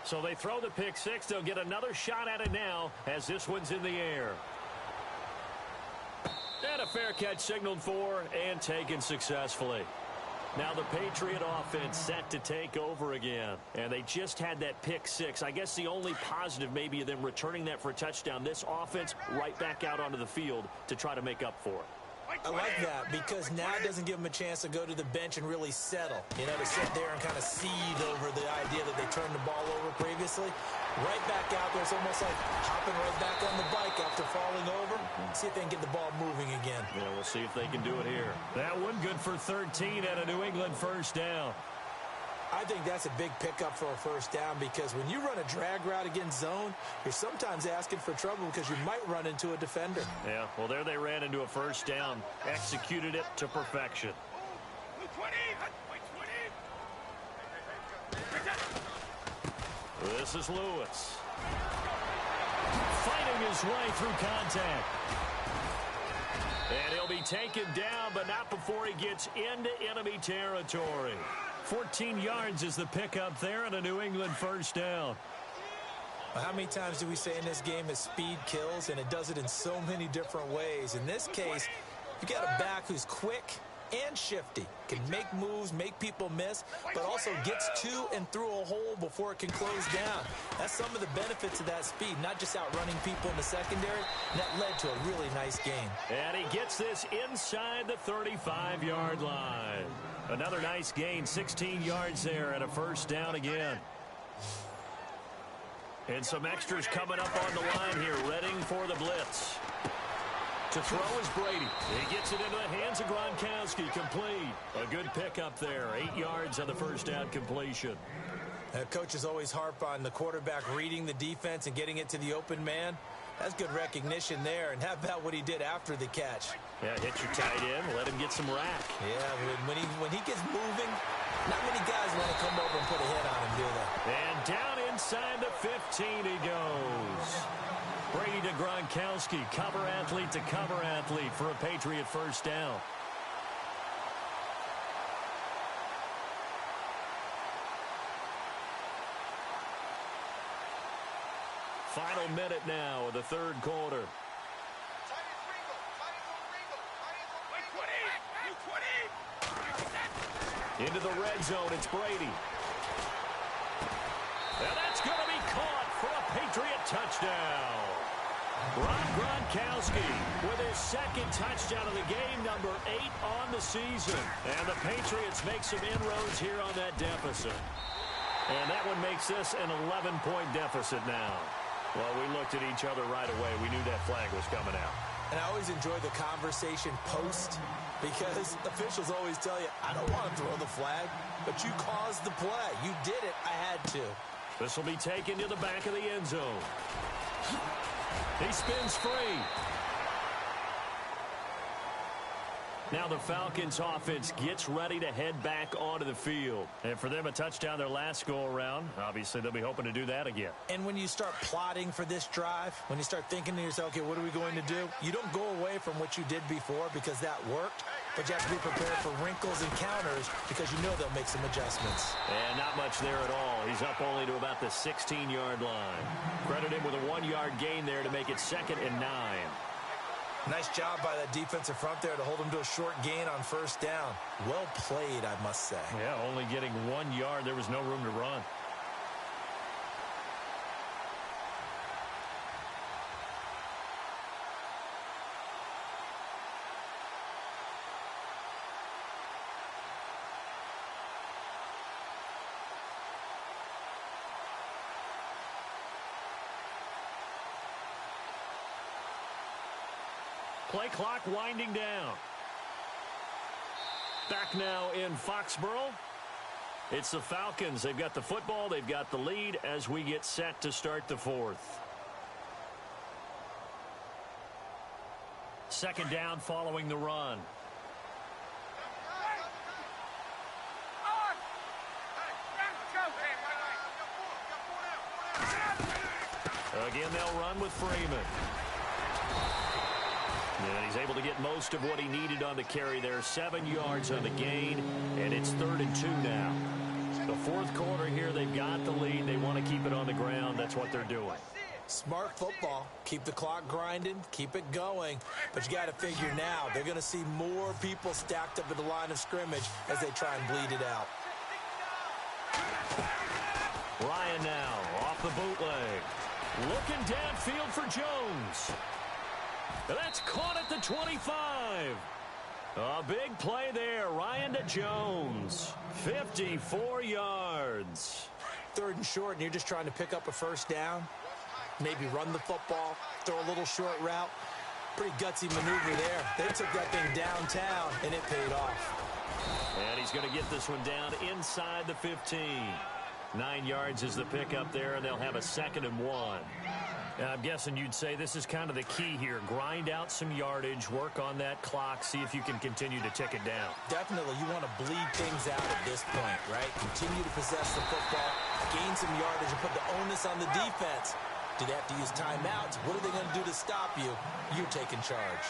So they throw the pick six. They'll get another shot at it now as this one's in the air. And a fair catch signaled for and taken successfully. Now the Patriot offense set to take over again. And they just had that pick six. I guess the only positive maybe of them returning that for a touchdown. This offense right back out onto the field to try to make up for it. I like that because now it doesn't give them a chance to go to the bench and really settle. You know, to sit there and kind of seethe over the idea that they turned the ball over previously. Right back out there. It's almost like hopping right back on the bike after falling over. See if they can get the ball moving again. Yeah, we'll see if they can do it here. That one good for 13 and a New England first down. I think that's a big pickup for a first down because when you run a drag route against zone, you're sometimes asking for trouble because you might run into a defender. Yeah, well, there they ran into a first down, executed it to perfection. This is Lewis. Fighting his way through contact. And he'll be taken down, but not before he gets into enemy territory. 14 yards is the pickup there and a New England first down. Well, how many times do we say in this game that speed kills, and it does it in so many different ways. In this case, you got a back who's quick and shifty, can make moves, make people miss, but also gets to and through a hole before it can close down. That's some of the benefits of that speed, not just outrunning people in the secondary. And that led to a really nice game. And he gets this inside the 35-yard line. Another nice gain, 16 yards there and a first down again. And some extras coming up on the line here, readying for the blitz. To throw is Brady. He gets it into the hands of Gronkowski, complete. A good pickup there, 8 yards on the first down completion. Coaches always harp on the quarterback reading the defense and getting it to the open man. That's good recognition there. And how about what he did after the catch? Yeah, hit your tight end, let him get some rack. Yeah, when he gets moving, not many guys want to come over and put a hit on him, do they? And down inside the 15 he goes. Brady to Gronkowski, cover athlete to cover athlete for a Patriot first down. Final minute now of the third quarter. Into the red zone, it's Brady. And that's going to be caught for a Patriot touchdown. Gronkowski with his second touchdown of the game, number 8 on the season. And the Patriots make some inroads here on that deficit. And that one makes this an 11-point deficit now. Well, we looked at each other right away. We knew that flag was coming out. And I always enjoy the conversation post because officials always tell you, I don't want to throw the flag, but you caused the play. You did it. I had to. This will be taken to the back of the end zone. He spins free. Now the Falcons offense gets ready to head back onto the field. And for them, a touchdown their last go-around. Obviously, they'll be hoping to do that again. And when you start plotting for this drive, when you start thinking to yourself, okay, what are we going to do? You don't go away from what you did before because that worked. But you have to be prepared for wrinkles and counters because you know they'll make some adjustments. And not much there at all. He's up only to about the 16-yard line. Credit him with a 1-yard gain there to make it 2nd and 9. Nice job by that defensive front there to hold him to a short gain on first down. Well played, I must say. Yeah, only getting 1 yard. There was no room to run. Play clock winding down. Back now in Foxborough. It's the Falcons. They've got the football. They've got the lead as we get set to start the fourth. 2nd down following the run. Again, they'll run with Freeman. And he's able to get most of what he needed on the carry there. 7 yards on the gain, and it's 3rd and 2 now. The fourth quarter here, they've got the lead. They want to keep keep it on the ground. That's what they're doing. Smart football. Keep the clock grinding, keep it going. But you got to figure now, they're going to see more people stacked up at the line of scrimmage as they try and bleed it out. Ryan now off the bootleg. Looking downfield for Jones. That's caught at the 25. A big play there. Ryan to Jones. 54 yards. 3rd and short, and you're just trying to pick up a first down. Maybe run the football, throw a little short route. Pretty gutsy maneuver there. They took that thing downtown, and it paid off. And he's going to get this one down inside the 15. 9 yards is the pickup there, and they'll have a 2nd and 1. I'm guessing you'd say this is kind of the key here. Grind out some yardage, work on that clock, see if you can continue to tick it down. Definitely, you want to bleed things out at this point, right? Continue to possess the football, gain some yardage, and put the onus on the defense. Do they have to use timeouts? What are they going to do to stop you? You're taking charge.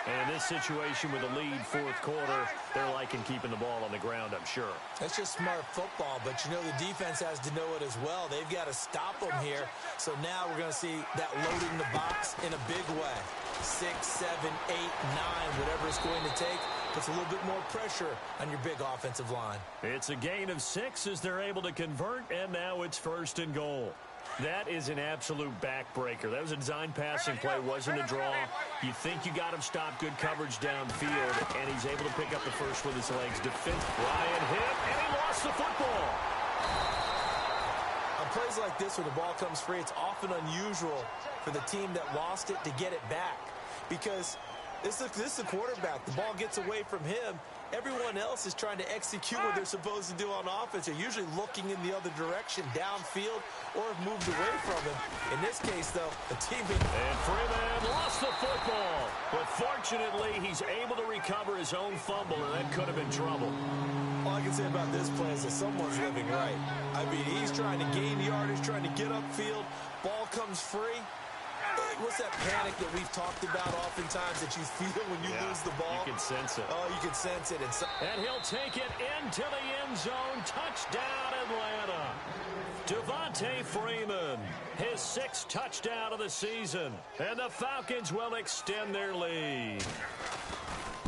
And in this situation with a lead 4th quarter, they're liking keeping the ball on the ground, I'm sure. That's just smart football, but you know the defense has to know it as well. They've got to stop them here. So now we're going to see that loading the box in a big way. 6, 7, 8, 9, whatever it's going to take, puts a little bit more pressure on your big offensive line. It's a gain of 6 as they're able to convert, and now it's 1st and goal. That is an absolute backbreaker. That was a design passing play, wasn't a draw. You think you got him stopped, good coverage downfield, and he's able to pick up the first with his legs. Ryan hit, and he lost the football. On plays like this where the ball comes free, it's often unusual for the team that lost it to get it back. Because this is the quarterback. The ball gets away from him. Everyone else is trying to execute what they're supposed to do on offense. They're usually looking in the other direction, downfield, or have moved away from him. In this case, though, the team... And Freeman lost the football. But fortunately, he's able to recover his own fumble, and that could have been trouble. All I can say about this play is that someone's living right. I mean, he's trying to gain yardage, trying to get upfield. Ball comes free. What's that panic that we've talked about oftentimes that you feel when you lose the ball? You can sense it. Oh, you can sense it. And he'll take it into the end zone. Touchdown, Atlanta. Devontae Freeman, his 6th touchdown of the season. And the Falcons will extend their lead.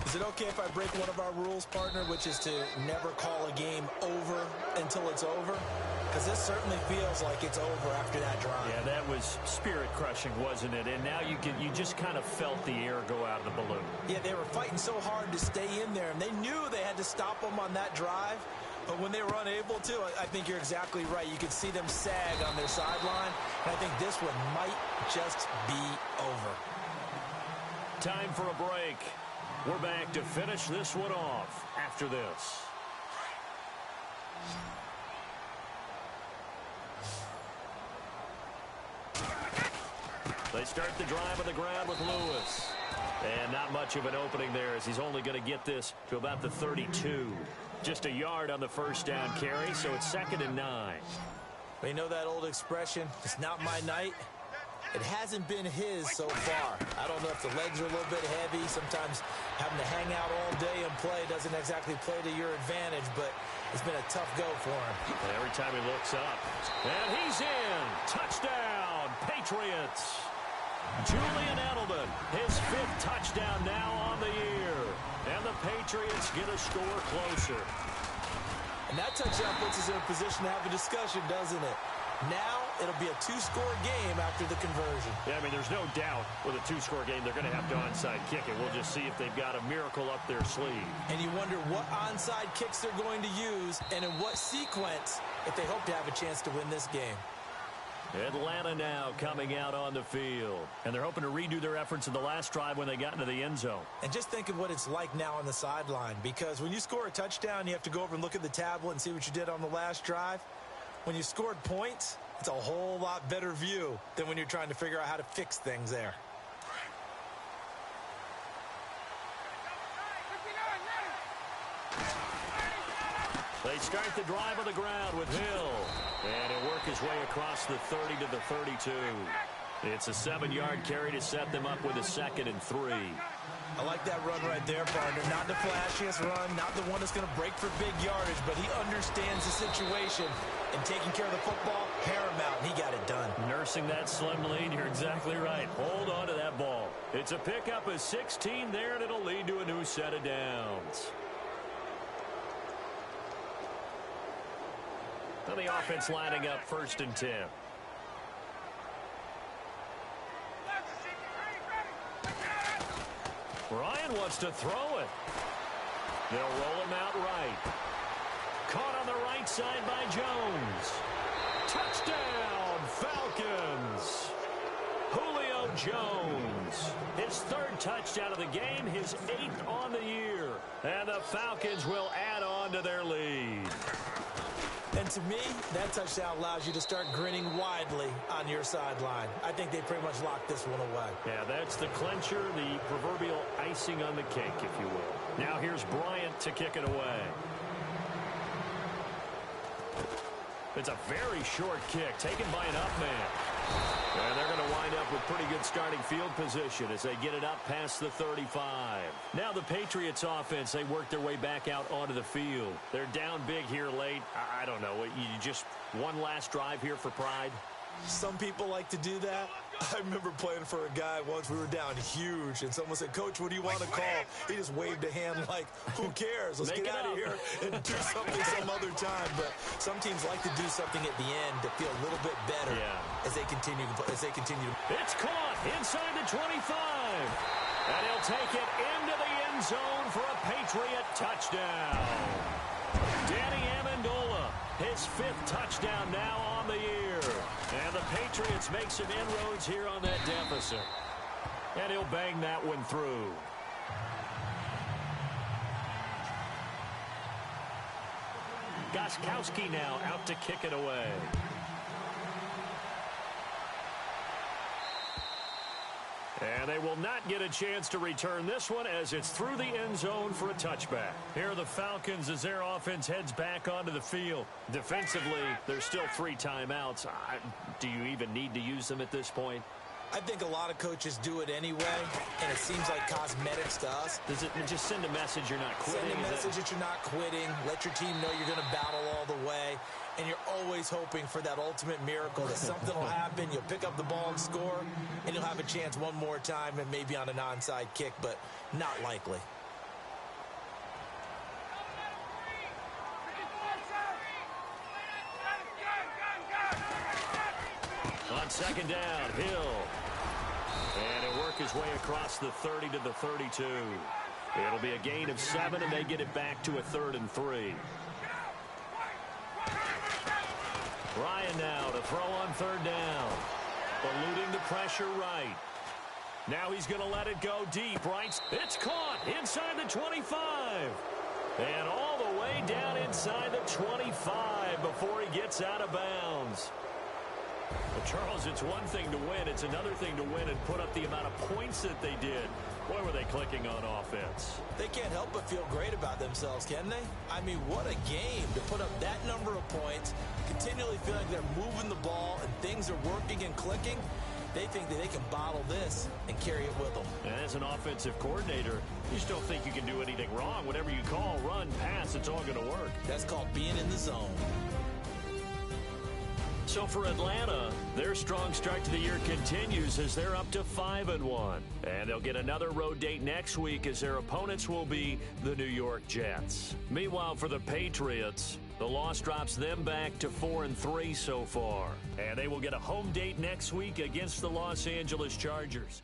Is it okay if I break one of our rules, partner, which is to never call a game over until it's over? Because this certainly feels like it's over after that drive. Yeah, that was spirit-crushing, wasn't it? And now you just kind of felt the air go out of the balloon. Yeah, they were fighting so hard to stay in there, and they knew they had to stop them on that drive. But when they were unable to, I think you're exactly right. You could see them sag on their sideline, and I think this one might just be over. Time for a break. We're back to finish this one off after this. They start the drive on the ground with Lewis. And not much of an opening there as he's only going to get this to about the 32. Just a yard on the first down carry, so it's 2nd and 9. Well, you know that old expression, it's not my night. It hasn't been his so far. I don't know if the legs are a little bit heavy. Sometimes having to hang out all day and play doesn't exactly play to your advantage, but it's been a tough go for him. And every time he looks up. And he's in. Touchdown, Patriots. Julian Edelman, his 5th touchdown now on the year. And the Patriots get a score closer. And that touchdown puts us in a position to have a discussion, doesn't it? Now it'll be a 2-score game after the conversion. Yeah, I mean, there's no doubt with a 2-score game they're going to have to onside kick it. We'll just see if they've got a miracle up their sleeve. And you wonder what onside kicks they're going to use and in what sequence if they hope to have a chance to win this game. Atlanta now coming out on the field. And they're hoping to redo their efforts in the last drive when they got into the end zone. And just think of what it's like now on the sideline, because when you score a touchdown, you have to go over and look at the tablet and see what you did on the last drive. When you scored points, it's a whole lot better view than when you're trying to figure out how to fix things there. They start the drive on the ground with Hill. And he'll work his way across the 30 to the 32. It's a 7-yard carry to set them up with a 2nd and 3. I like that run right there, partner. Not the flashiest run, not the one that's going to break for big yardage, but he understands the situation, and taking care of the football, paramount, and he got it done. Nursing that slim lead, you're exactly right. Hold on to that ball. It's a pickup of 16 there, and it'll lead to a new set of downs. Now the offense lining up 1st and 10. Ryan wants to throw it. They'll roll him out right. Caught on the right side by Jones. Touchdown, Falcons. Julio Jones. His 3rd touchdown of the game, his 8th on the year. And the Falcons will add on to their lead. And to me, that touchdown allows you to start grinning widely on your sideline. I think they pretty much locked this one away. Yeah, that's the clincher, the proverbial icing on the cake, if you will. Now here's Bryant to kick it away. It's a very short kick taken by an up man. And they're going to wind up with pretty good starting field position as they get it up past the 35. Now the Patriots offense, they work their way back out onto the field. They're down big here late. I don't know. You just one last drive here for pride? Some people like to do that. I remember playing for a guy once. We were down huge, and someone said, "Coach, what do you want to call?" He just waved a hand like, "Who cares? Let's get out of here and do something some other time." But some teams like to do something at the end to feel a little bit better as they continue. It's caught inside the 25, and he'll take it into the end zone for a Patriot touchdown. Danny Amendola, his 5th touchdown now on the year. And the Patriots make some inroads here on that deficit. And he'll bang that one through. Gostkowski now out to kick it away. And they will not get a chance to return this one as it's through the end zone for a touchback. Here are the Falcons as their offense heads back onto the field. Defensively, there's still 3 timeouts. Do you even need to use them at this point? I think a lot of coaches do it anyway, and it seems like cosmetics to us. Does it just send a message you're not quitting? Send a message that you're not quitting. Let your team know you're going to battle all the way. And you're always hoping for that ultimate miracle that something will happen. You'll pick up the ball and score, and you'll have a chance one more time and maybe on an onside kick, but not likely. On 2nd down, Hill. And he'll work his way across the 30 to the 32. It'll be a gain of 7, and they get it back to a 3rd and 3. Ryan now to throw on 3rd down. Eluding the pressure right. Now he's going to let it go deep, right? It's caught inside the 25. And all the way down inside the 25 before he gets out of bounds. Well, Charles, it's one thing to win. It's another thing to win and put up the amount of points that they did. Boy, were they clicking on offense. They can't help but feel great about themselves, can they? I mean, what a game to put up that number of points, continually feeling they're moving the ball and things are working and clicking. They think that they can bottle this and carry it with them. And as an offensive coordinator, you still think you can do anything wrong. Whatever you call, run, pass, it's all going to work. That's called being in the zone. So for Atlanta, their strong start to the year continues as they're up to 5-1. And they'll get another road date next week as their opponents will be the New York Jets. Meanwhile, for the Patriots, the loss drops them back to 4-3 so far. And they will get a home date next week against the Los Angeles Chargers.